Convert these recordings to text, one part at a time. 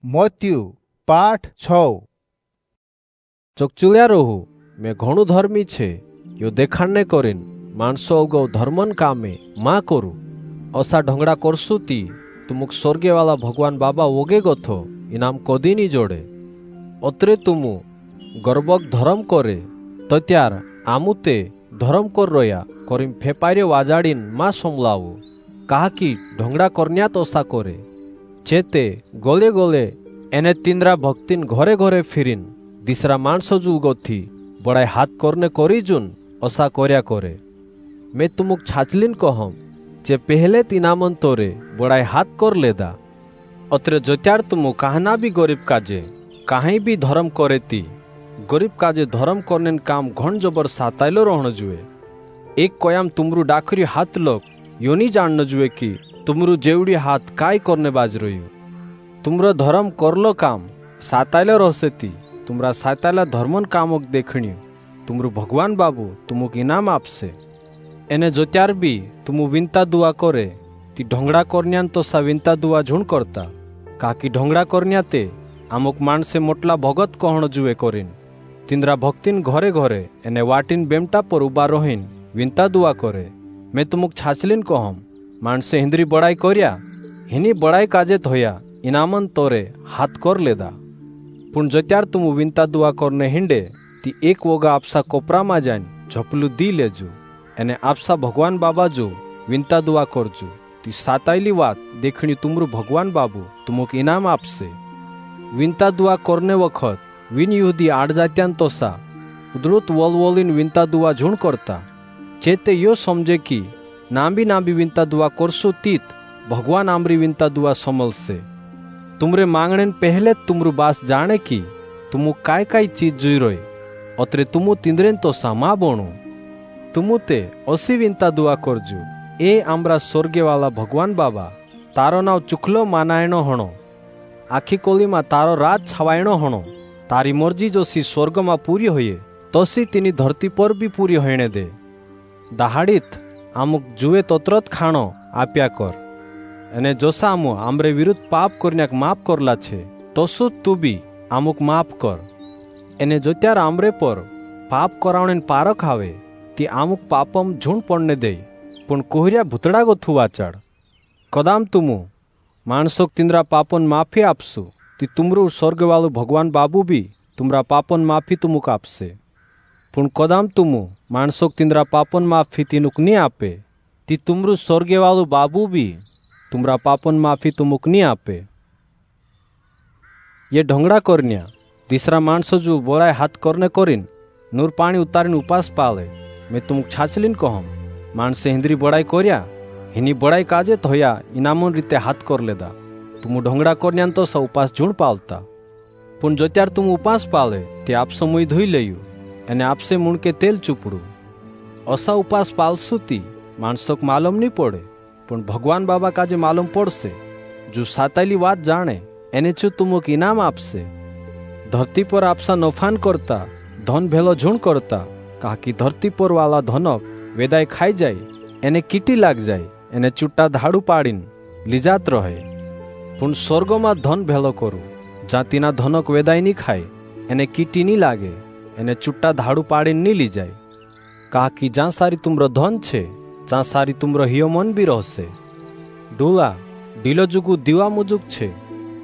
मत्त्यु पाठ 6। चकचुल्या रहू मैं घणु धर्मी छे यो देखाड़ने करीन माणसो अगौ धर्मन कामे मा करू असा ढंगड़ा करसु ती तुमुक स्वर्गे वाला भगवान बाबा वोगे गथो इनाम कदी नी जोड़े। अत्रे तुमु गर्वक धर्म करे तो त्यार आमुते धर्म कर रोया करीम फेपारे वाजाड़ीन मा समलावू कहा कि ढंगड़ा करन्या तोसा करे चेते गोले गोले एने तिंद्रा भक्तिन घरे घरे फिरीन दिसरा माणसो जुल गथी बड़ाई हाथ करने करी जुन असा कर्या करे। मैं तुमुक छाचलिन कहम जे पहले तिनामन तोरे बड़ाई हाथ कर लेदा। अत्रे जोत्यार तुमु कहना भी गरीब काजे कहीं भी धर्म करे ती गरीब काजे धर्म करने काम घण जबर साताइलो रहन जुए। एक कोयाम तुमरु डाखरी हाथ लोग योनी जानन जुए कि तुमरु जेवड़ी हाथ काय करने बाज रही तुमरो धर्म करलो काम साताइलो रहसे ती तुमरा साताइला धर्मन कामक देखणी तुमरु भगवान बाबू तुमुक इनाम आपसे। एने जोत्यार भी तुमु विनता दुआ करे ती ढोंगड़ा करन्यान तो सा विनता दुआ झुण करता काकी ढोंगड़ा करन्याते आमुक माणसे मोटला भगत कहण जुए करीन तिंद्रा भक्तिन घरे घरे एने वाटिन बेमटा पर उबा रहीन विनता दुआ करे। मैं तुमुक छाचलिन कहम माणसे हिंद्री बड़ाई कर्या हिनी बड़ाई काजे थोया इनामन तोरे हाथ कर लेदा। पुण जोत्यार तुमु विनता दुआ करने हिंडे ती एक वोगा आपसा कोपरा मा जान झपलू दी लेजू एने आपसा भगवान बाबा जो विनता दुआ करजू ती साताइली वात देखणी तुमरु भगवान बाबू तुमुक इनाम आपसे। विनता दुआ करने वखत विन युदी आड़ जात्यान तोसा उद्रुत वोलवोलिन विनता दुआ झुण करता चेते यो समझे कि नांबी विनता दुआ करसु तीत भगवान आमरी विनता दुआ समलसे। तुमरे मांगणेन पहले तुमरु बास जाने की तुमु काय काय चीज जुई रोय अत्रे तुमु तिंद्रेन तो सामा बोणु तुमु ते असी विनता दुआ करजू ए आमरा स्वर्गे वाला भगवान बाबा तारो नाव चुखलो मानायणो हणो आखी कोली मा तारो राज छवायणो हणो तारी मर्जी जोसी स्वर्ग मा पूरी होये तोसी तिनी धरती पर भी पूरी होयणे दे। दहाड़ीत आमुक जुए तोत्रत खाणो आप्या कर अने जोसा आमु आमरे विरुद्ध पाप करन्याक माफ करला छे तोसु तू भी आमुक माफ कर। एने जोत्यार आमरे पर पाप करावणेन पारख आवे ती आमुक पापम झूण पड़ने दे पण कोहरिया भूतड़ा गोथु वाचाड़ कदाम तुमु माणसोक तिंद्रा पापन माफी आपसु ती तुमरु स्वर्गवालु भगवान बाबू भी तुमरा पापन माफी तुमुक आपसे। पण कदाम तुमु माणसोक तिंद्रा पापन माफी तीनुक नी आपे ती तुमरु स्वर्गवालु बाबू भी तुमरा पापन माफी तुमुक नी आपे। ये ढोंगड़ा करन्या तीसरा माणसो जो बोराय हाथ करने करीन नूर पानी उतारीन उपास पाले। मैं तुमुक छाचलिन कहम माणसे हिंद्री बड़ाई कर्या हिनी बड़ाई काजे थोया इनामन रीते हाथ कर लेदा तुमु ढोंगड़ा करन्यान तो सा उपास झुण पालता। पुण जोत्यार तुम उपास पाले ते आपसे मुई धोई लेयू एने आपसे मुणके तेल चूपड़ू असा उपास पालसु ती माणसोक मालूम नी पड़े पण भगवान बाबा काजे मालूम पड़से जो साताइली वात जाने एने चू तुमुक इनाम आपसे। धरती पर आपसा नफान करता धन भेलो झुण करता काकी धरती पर वाला धनक वेदाय खाई जाए एने कीटी लाग जाए एने चुट्टा धाड़ू पाड़ीन लिजात रहे। पुण स्वर्ग में धन भेलो करू जातीना धनक वेदाय नी खाए एने कीटी नी लागे एने चुट्टा धाड़ू पाड़ीन नी ली जाए काकी जा सारी तुमरो धन छे चा सारी तुमरो हियो मन भी रहसे। डूला डीलो जुगु दीवा मुजुक छे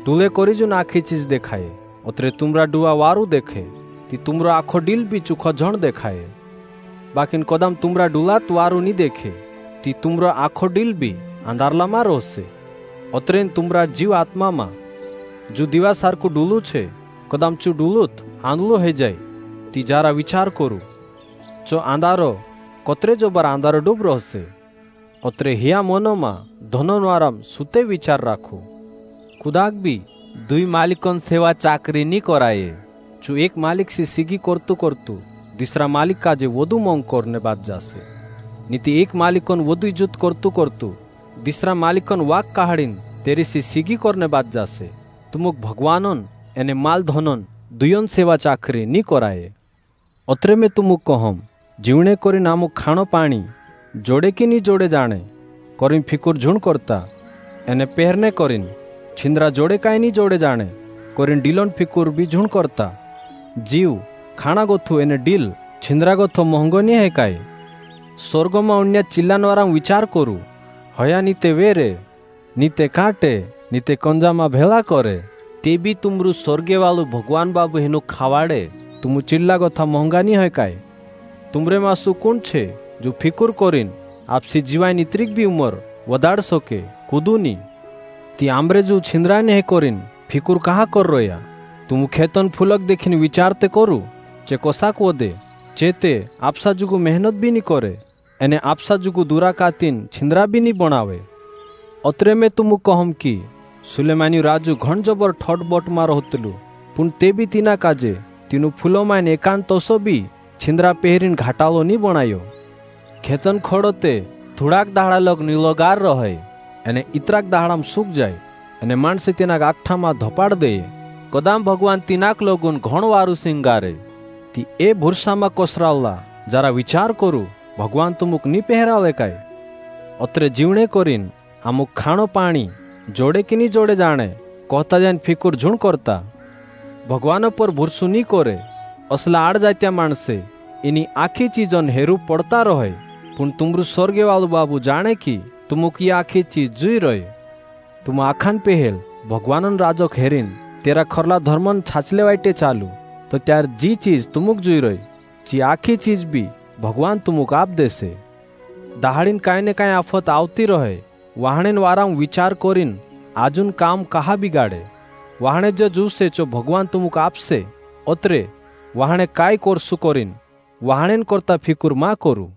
डूले करी जो आखी चीज देखाए अत्रे तुमरा डुआ वारू देखे ती तुमरो आखो डील भी चुखो झण देखाए बाकिन कदम तुमरा डुलात वारू नी देखे ती तुमरो आखो डील भी अंधारला मा रहसे। अत्रेन तुमरा जीव आत्मा मा जो दीवा सारकु डूलू छे कदम चू डूलूत आंधलो हे जाए ती जारा विचार करू चो आंधारो कतरे जो बार आंधारो डूब रहसे अत्रे हिया मनो मा धनवाराम सुते विचार राखो खुदाक भी दुई मालिकन सेवा चाकरी नी कराये जो एक मालिक से सीगी करतु करतु दूसरा मालिक काजे वधु मोंग करने बाद जासे नीति एक मालिकन वधु इज्जत करतु करतु दूसरा मालिकन वाक काहाड़ीन तेरी से सीगी करने बाद जासे तुमुक भगवानन एने माल धनन दुयन सेवा चाकरी नी कराये। अत्रे में तुमुक कहम जीवने करी नामुक खाणो पानी जोड़े की नी जोड़े जाने करीन फिकुर झुण करता एने पहरने करीन छिंद्रा जोड़े काई नी जोड़े जाने कोरिन डिलोन फिकुर भी झुण करता जीव खाना गोथु एने डील छिंद्रा गोथो महंगो नहीं है काय स्वर्ग में अन्य चिल्लान वारा विचार करू हया नीते वेरे नीते काटे नीते कंजा में भेला करे ते भी तुमरु स्वर्गे वालू भगवान बाबू हेनु खावाड़े तुम चिल्ला गथा महंगा नहीं है काय तुमरे मासु कौन छे जो फिकुर कोरिन आपसी जीवाय नित्रिक भी उमर वदाड़ सके कुदूनी ती आमरे जो छिंद्रा ने है कोरिन फिकुर कहा कर रोया तुम खेतन फुलक देखिन विचारते करू चे कोसाक वदे चेते आपसा जुगु मेहनत भी नहीं करे एने आपसा जुगु दूरा कातीन छिंद्रा भी नहीं बनावे अतरे में तुम कहम की सुलेमानी राजू घण जबर ठट बट मार होतलु पुन ते भी तीना काजे तीनु फूलो मायन एकांत तोसो भी छिंद्रा पेहरीन घाटालो नहीं बनायो खेतन खड़ोते थोड़ाक दाड़ा लग नीलोगार रहे एने इतराक दाड़ाम सूक जाए एने माणसे तेना आठा में धपाड़ दे कदाम भगवान तीनाक लोगुन घण वारू सिंगारे ती ए भूरसा में कोसरावला जरा विचार करू भगवान तुमुक नी पहरावे काय अत्रे जीवने करीन आमुक खाणो पाणी जोड़े कि नी जोड़े जाने कहता जान फिकुर झुण करता भगवान पर भूरसू नी करे असला आड़ जात्या माणसे इनी आखी चीजन हेरू पड़ता रहे पुन तुमरु स्वर्गे वालू बाबू जाने की तुमुक ये आखी चीज जुई रहे तुम आखान पेहेल भगवानन राजोक हेरीन तेरा खरला धर्मन छाचले वाइटे चालू तो त्यार जी चीज तुमुक जुई रही जी आखी चीज भी भगवान तुमुक आप देसे दहाड़ीन काय ने काय आफत आवती रहे वाहणेन वाराम विचार कोरिन आजुन काम कहा बिगाड़े वाहणे जो जूसे चो भगवान तुमुक आपसे अत्रे वाहणे काय कोरसु कोरिन वाहणेन करता फिकुर मा करू।